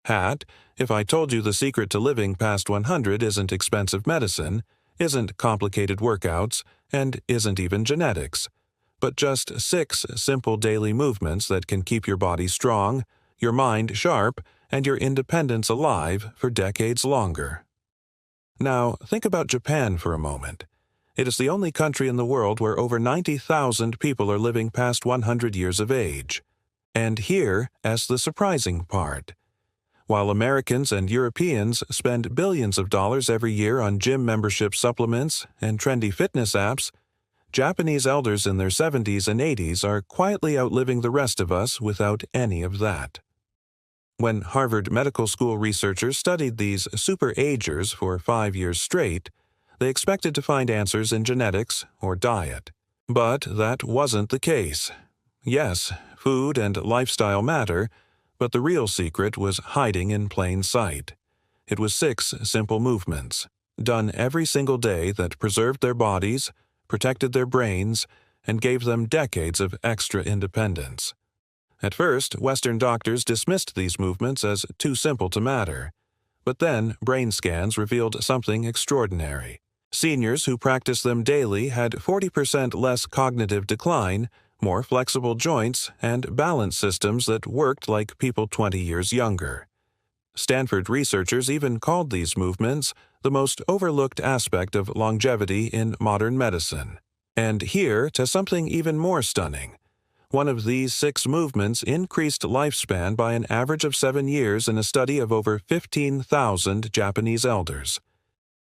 Hat, if I told you the secret to living past 100 isn't expensive medicine, isn't complicated workouts, and isn't even genetics, but just 6 simple daily movements that can keep your body strong, your mind sharp, and your independence alive for decades longer. Now, think about Japan for a moment. It is the only country in the world where over 90,000 people are living past 100 years of age. And here is the surprising part. While Americans and Europeans spend billions of dollars every year on gym membership supplements and trendy fitness apps, Japanese elders in their 70s and 80s are quietly outliving the rest of us without any of that. When Harvard Medical School researchers studied these super-agers for 5 years straight, they expected to find answers in genetics or diet. But that wasn't the case. Yes, food and lifestyle matter, but the real secret was hiding in plain sight. It was 6 simple movements, done every single day, that preserved their bodies, protected their brains, and gave them decades of extra independence. At first, Western doctors dismissed these movements as too simple to matter. But then, brain scans revealed something extraordinary. Seniors who practiced them daily had 40% less cognitive decline, more flexible joints, and balance systems that worked like people 20 years younger. Stanford researchers even called these movements the most overlooked aspect of longevity in modern medicine. And here to something even more stunning. One of these 6 movements increased lifespan by an average of 7 years in a study of over 15,000 Japanese elders.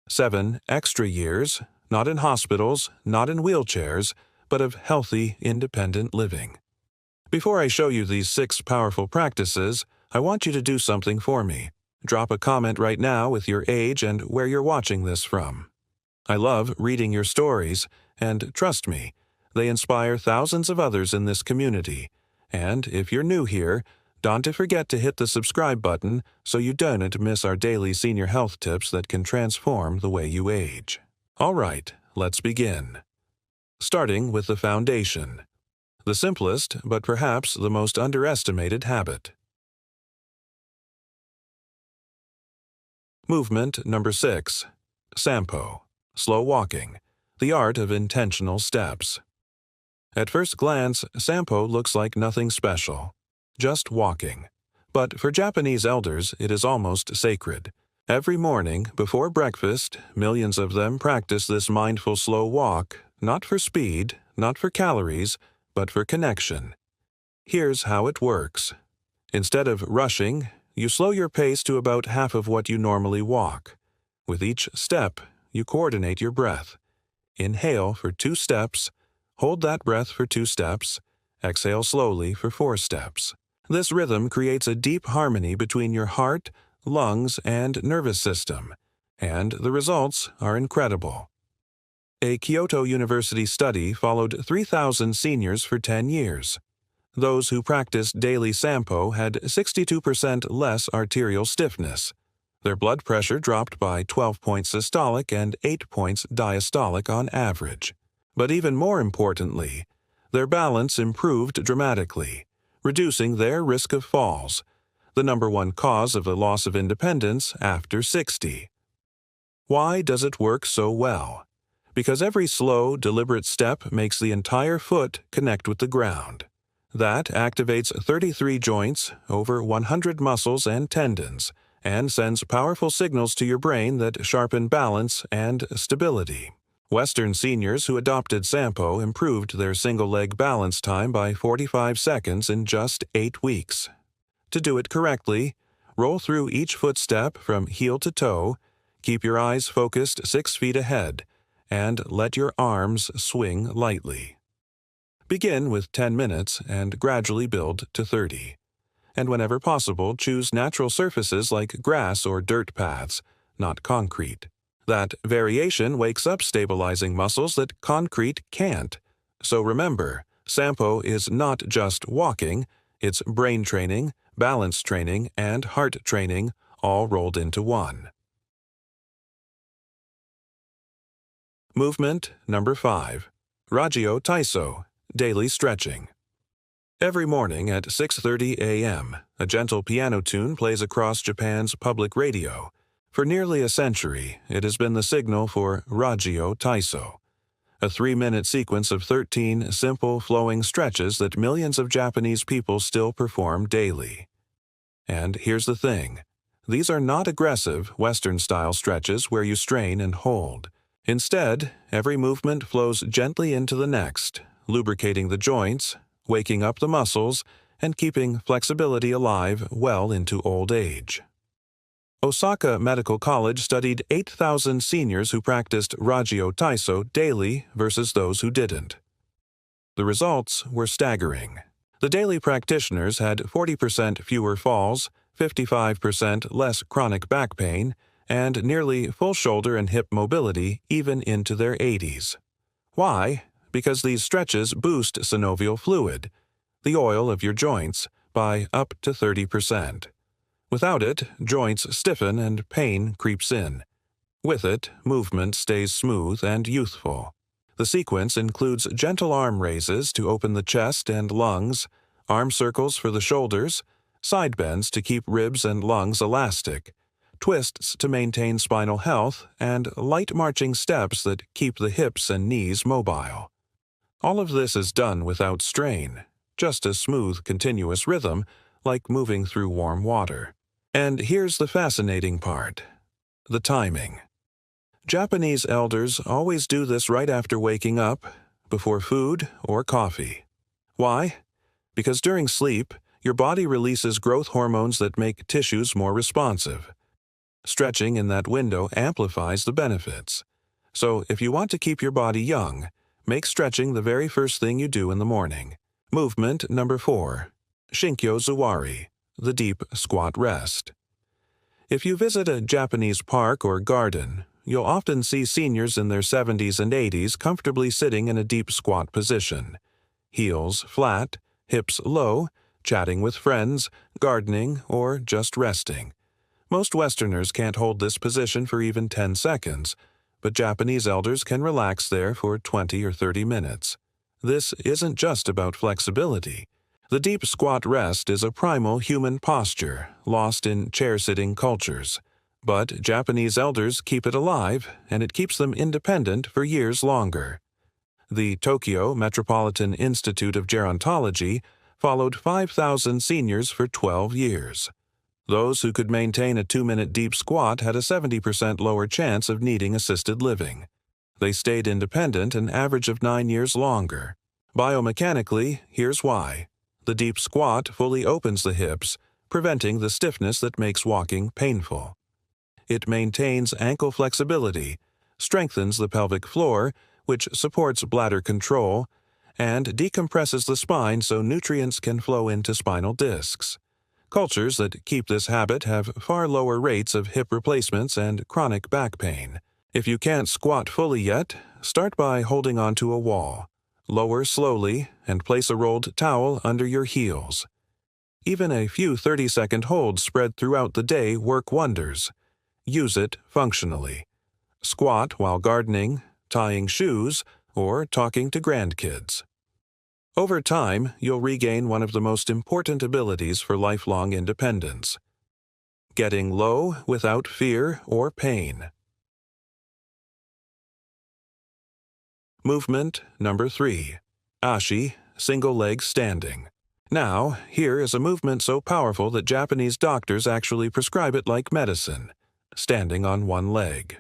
7 extra years, not in hospitals, not in wheelchairs, but of healthy, independent living. Before I show you these 6 powerful practices, I want you to do something for me. Drop a comment right now with your age and where you're watching this from. I love reading your stories, and trust me, they inspire thousands of others in this community. And if you're new here, don't forget to hit the subscribe button so you don't miss our daily senior health tips that can transform the way you age. All right, let's begin. Starting with the foundation. The simplest, but perhaps the most underestimated habit. Movement number 6. Sampo. Slow walking. The art of intentional steps. At first glance, Sampo looks like nothing special. Just walking. But for Japanese elders, it is almost sacred. Every morning, before breakfast, millions of them practice this mindful slow walk, not for speed, not for calories, but for connection. Here's how it works. Instead of rushing, you slow your pace to about half of what you normally walk. With each step, you coordinate your breath. Inhale for 2 steps, hold that breath for 2 steps, exhale slowly for 4 steps. This rhythm creates a deep harmony between your heart, lungs, and nervous system, and the results are incredible. A Kyoto University study followed 3,000 seniors for 10 years. Those who practiced daily Sampo had 62% less arterial stiffness. Their blood pressure dropped by 12 points systolic and 8 points diastolic on average. But even more importantly, their balance improved dramatically, reducing their risk of falls, the #1 cause of a loss of independence after 60. Why does it work so well? Because every slow, deliberate step makes the entire foot connect with the ground. That activates 33 joints, over 100 muscles and tendons, and sends powerful signals to your brain that sharpen balance and stability. Western seniors who adopted Sampo improved their single-leg balance time by 45 seconds in just 8 weeks. To do it correctly, roll through each footstep from heel to toe, keep your eyes focused 6 feet ahead, and let your arms swing lightly. Begin with 10 minutes and gradually build to 30. And whenever possible, choose natural surfaces like grass or dirt paths, not concrete. That variation wakes up stabilizing muscles that concrete can't. So remember, Sampo is not just walking, it's brain training, balance training, and heart training all rolled into one. Movement number 5. Ragio Taiso, daily stretching. Every morning at 6:30 a.m., a gentle piano tune plays across Japan's public radio. For nearly a century, it has been the signal for Ragyo Taiso, a 3-minute sequence of 13 simple, flowing stretches that millions of Japanese people still perform daily. And here's the thing. These are not aggressive, Western-style stretches where you strain and hold. Instead, every movement flows gently into the next, lubricating the joints, waking up the muscles, and keeping flexibility alive well into old age. Osaka Medical College studied 8,000 seniors who practiced Ragyo Taiso daily versus those who didn't. The results were staggering. The daily practitioners had 40% fewer falls, 55% less chronic back pain, and nearly full shoulder and hip mobility even into their 80s. Why? Because these stretches boost synovial fluid, the oil of your joints, by up to 30%. Without it, joints stiffen and pain creeps in. With it, movement stays smooth and youthful. The sequence includes gentle arm raises to open the chest and lungs, arm circles for the shoulders, side bends to keep ribs and lungs elastic, twists to maintain spinal health, and light marching steps that keep the hips and knees mobile. All of this is done without strain, just a smooth, continuous rhythm, like moving through warm water. And here's the fascinating part: the timing. Japanese elders always do this right after waking up, before food or coffee. Why? Because during sleep, your body releases growth hormones that make tissues more responsive. Stretching in that window amplifies the benefits. So if you want to keep your body young, make stretching the very first thing you do in the morning. Movement number 4. Shinkyo Zuwari, the deep squat rest. If you visit a Japanese park or garden, you'll often see seniors in their 70s and 80s comfortably sitting in a deep squat position. Heels flat, hips low, chatting with friends, gardening, or just resting. Most Westerners can't hold this position for even 10 seconds, but Japanese elders can relax there for 20 or 30 minutes. This isn't just about flexibility. The deep squat rest is a primal human posture lost in chair-sitting cultures. But Japanese elders keep it alive, and it keeps them independent for years longer. The Tokyo Metropolitan Institute of Gerontology followed 5,000 seniors for 12 years. Those who could maintain a 2-minute deep squat had a 70% lower chance of needing assisted living. They stayed independent an average of 9 years longer. Biomechanically, here's why. The deep squat fully opens the hips, preventing the stiffness that makes walking painful. It maintains ankle flexibility, strengthens the pelvic floor, which supports bladder control, and decompresses the spine so nutrients can flow into spinal discs. Cultures that keep this habit have far lower rates of hip replacements and chronic back pain. If you can't squat fully yet, start by holding onto a wall. Lower slowly and place a rolled towel under your heels. Even a few 30-second holds spread throughout the day work wonders. Use it functionally. Squat while gardening, tying shoes, or talking to grandkids. Over time, you'll regain one of the most important abilities for lifelong independence: getting low without fear or pain. Movement number 3. Ashi, single leg standing. Now, here is a movement so powerful that Japanese doctors actually prescribe it like medicine: standing on one leg.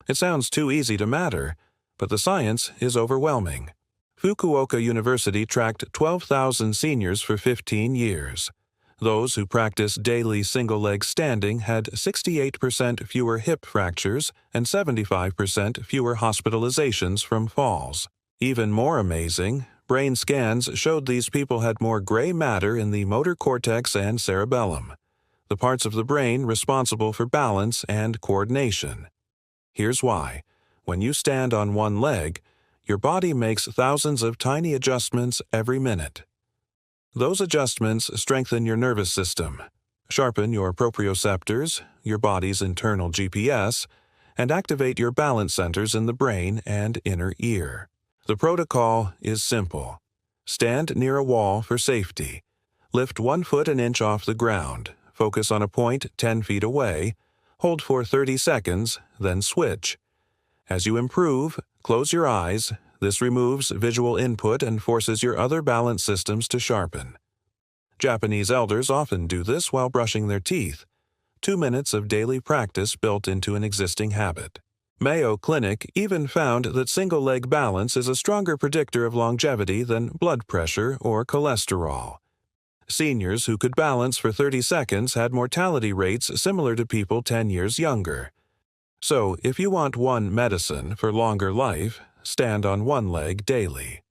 It sounds too easy to matter, but the science is overwhelming. Fukuoka University tracked 12,000 seniors for 15 years. Those who practiced daily single-leg standing had 68% fewer hip fractures and 75% fewer hospitalizations from falls. Even more amazing, brain scans showed these people had more gray matter in the motor cortex and cerebellum, the parts of the brain responsible for balance and coordination. Here's why. When you stand on one leg, your body makes thousands of tiny adjustments every minute. Those adjustments strengthen your nervous system, sharpen your proprioceptors, your body's internal GPS, and activate your balance centers in the brain and inner ear. The protocol is simple. Stand near a wall for safety. Lift 1 foot an inch off the ground. Focus on a point 10 feet away. Hold for 30 seconds, then switch. As you improve, close your eyes. This removes visual input and forces your other balance systems to sharpen. Japanese elders often do this while brushing their teeth. 2 minutes of daily practice built into an existing habit. Mayo Clinic even found that single-leg balance is a stronger predictor of longevity than blood pressure or cholesterol. Seniors who could balance for 30 seconds had mortality rates similar to people 10 years younger. So, if you want one medicine for longer life, stand on one leg daily.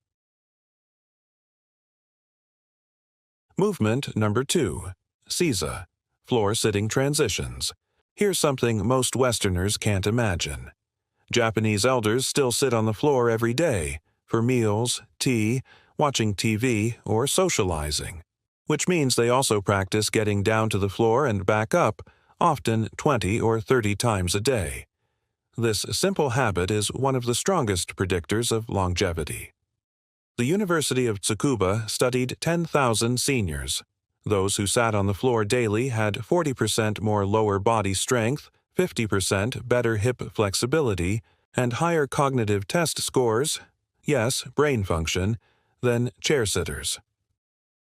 Movement number 2. Seiza, floor-sitting transitions. Here's something most Westerners can't imagine. Japanese elders still sit on the floor every day, for meals, tea, watching TV, or socializing, which means they also practice getting down to the floor and back up, often 20 or 30 times a day. This simple habit is one of the strongest predictors of longevity. The University of Tsukuba studied 10,000 seniors. Those who sat on the floor daily had 40% more lower body strength, 50% better hip flexibility, and higher cognitive test scores, yes, brain function, than chair-sitters.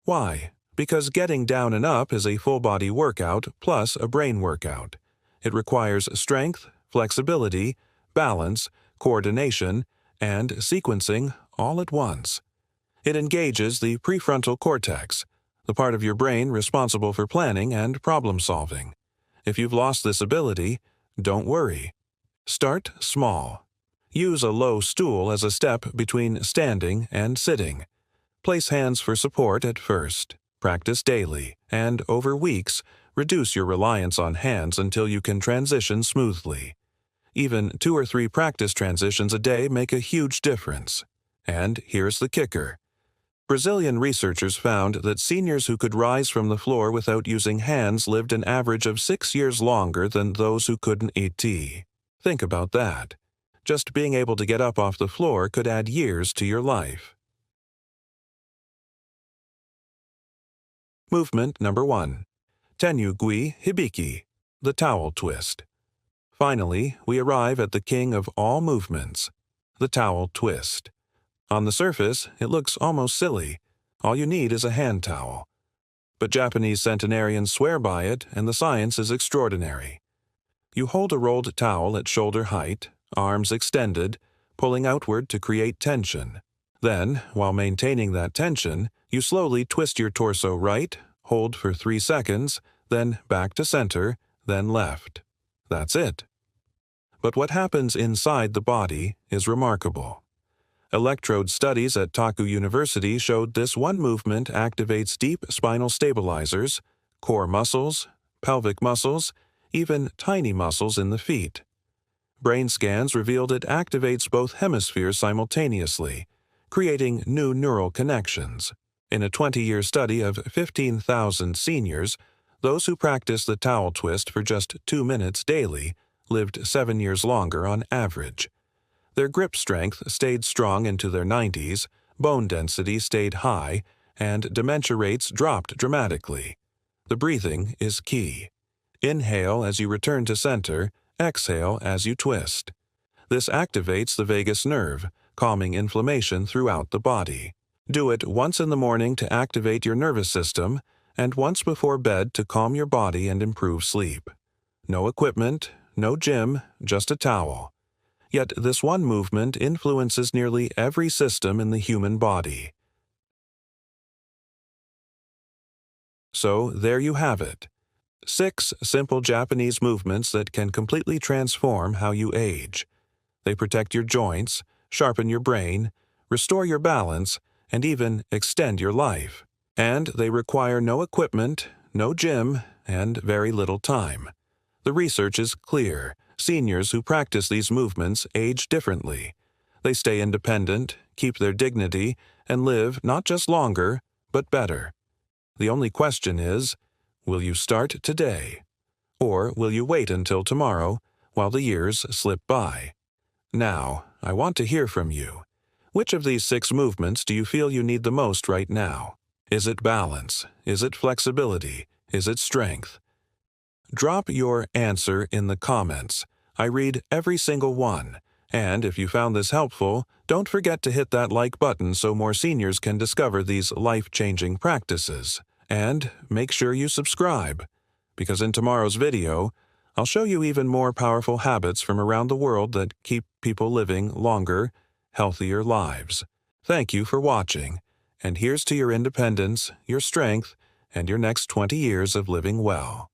Why? Because getting down and up is a full-body workout plus a brain workout. It requires strength, flexibility, balance, coordination, and sequencing all at once. It engages the prefrontal cortex, the part of your brain responsible for planning and problem-solving. If you've lost this ability, don't worry. Start small. Use a low stool as a step between standing and sitting. Place hands for support at first. Practice daily, and over weeks, reduce your reliance on hands until you can transition smoothly. Even 2 or 3 practice transitions a day make a huge difference. And here's the kicker. Brazilian researchers found that seniors who could rise from the floor without using hands lived an average of 6 years longer than those who couldn't eat tea. Think about that. Just being able to get up off the floor could add years to your life. Movement number 1. Tenyu-gui hibiki, the towel twist. Finally, we arrive at the king of all movements, the towel twist. On the surface, it looks almost silly. All you need is a hand towel. But Japanese centenarians swear by it, and the science is extraordinary. You hold a rolled towel at shoulder height, arms extended, pulling outward to create tension. Then, while maintaining that tension, you slowly twist your torso right, hold for 3 seconds, then back to center, then left. That's it. But what happens inside the body is remarkable. Electrode studies at Kyoto University showed this one movement activates deep spinal stabilizers, core muscles, pelvic muscles, even tiny muscles in the feet. Brain scans revealed it activates both hemispheres simultaneously, creating new neural connections. In a 20-year study of 15,000 seniors, those who practiced the towel twist for just 2 minutes daily lived 7 years longer on average. Their grip strength stayed strong into their 90s, bone density stayed high, and dementia rates dropped dramatically. The breathing is key. Inhale as you return to center, exhale as you twist. This activates the vagus nerve, calming inflammation throughout the body. Do it once in the morning to activate your nervous system, and once before bed to calm your body and improve sleep. No equipment, no gym, just a towel. Yet this one movement influences nearly every system in the human body. So there you have it. 6 simple Japanese movements that can completely transform how you age. They protect your joints, sharpen your brain, restore your balance, and even extend your life. And they require no equipment, no gym, and very little time. The research is clear. Seniors who practice these movements age differently. They stay independent, keep their dignity, and live not just longer, but better. The only question is, will you start today? Or will you wait until tomorrow while the years slip by? Now, I want to hear from you. Which of these 6 movements do you feel you need the most right now? Is it balance? Is it flexibility? Is it strength? Drop your answer in the comments. I read every single one. And if you found this helpful, don't forget to hit that like button so more seniors can discover these life-changing practices. And make sure you subscribe, because in tomorrow's video, I'll show you even more powerful habits from around the world that keep people living longer, healthier lives. Thank you for watching, and here's to your independence, your strength, and your next 20 years of living well.